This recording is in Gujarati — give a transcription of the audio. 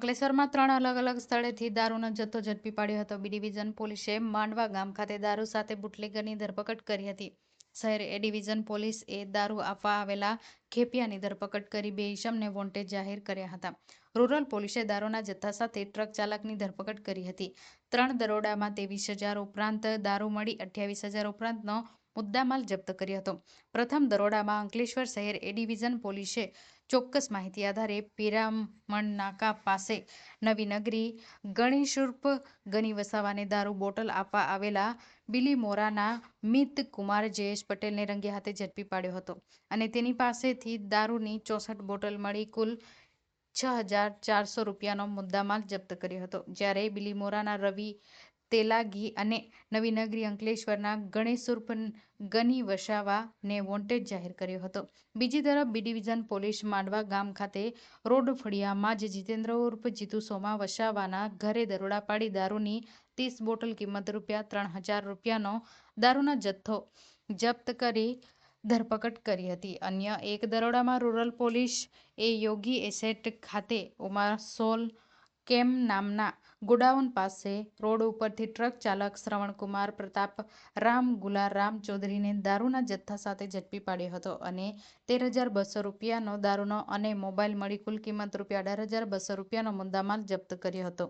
અંકલેશ્વરમાં 3 અલગ-અલગ સ્થળેથી દારૂનો જથ્થો ઝડપી પાડ્યો હતો. બી ડિવિઝન પોલીસે માંડવા ગામ ખાતે દારૂ સાથે બુટલેગરની ધરપકડ કરી હતી. શહેર એ ડિવિઝન પોલીસે દારૂ આપવા આવેલા ખેપિયાની ધરપકડ કરી 2 ઇસમને વોન્ટેડ જાહેર કર્યા હતા. રૂરલ પોલીસે દારૂના જથ્થા સાથે ટ્રક ચાલકની ધરપકડ કરી હતી. 3 દરોડામાં 23,000 ઉપરાંત દારૂ મળી 28,000 ઉપરાંતનો મુદ્દામાલ જપ્ત કર્યો હતો. પ્રથમ દરોડામાં અંકલેશ્વર શહેર એ ડિવિઝન પોલીસે ચોક્કસ માહિતી આધારે પિરામણ નાકા પાસે નવીનગરી ગણેશઉર્ફ ગની વસાવાને દારૂ બોટલ આપવા આવેલા બિલીમોરાના મિત કુમાર જયેશ પટેલને રંગે હાથે ઝડપી પાડ્યો હતો અને તેની પાસેથી દારૂની 64 બોટલ મળી કુલ 6,400 રૂપિયાનો મુદ્દામાલ જપ્ત કર્યો હતો. જ્યારે બિલીમોરાના રવિ તેલાગી અને નવીનગરી અંકલેશ્વરના ગણેશઉર્ફ ગની વસાવાને વોન્ટેડ જાહેર કર્યો હતો. બીજી તરફ બી ડિવિઝન પોલીસ માંડવા ગામ ખાતે રોડ ફળિયામાં જ જીતેન્દ્ર ઉર્ફ જીતુ સોમા વસાવાના ઘરે દરોડા પાડી દારૂની 30 બોટલ કિંમત ₹3,000 રૂપિયાનો દારૂનો જથ્થો જપ્ત કરી ધરપકડ કરી હતી. અન્ય એક દરોડામાં રૂરલ પોલીસ એ યોગી એસેટ ખાતે ઉમાસોલ કેમ નામના ગોડાઉન પાસે રોડ ઉપરથી ટ્રક ચાલક શ્રવણકુમાર પ્રતાપ રામ ગુલારામ ચૌધરીને દારૂના જથ્થા સાથે ઝડપી પાડ્યો હતો અને 13,200 રૂપિયાનો દારૂનો અને મોબાઈલ મળી કુલ કિંમત ₹18,200 રૂપિયાનો મુદ્દામાલ જપ્ત કર્યો હતો.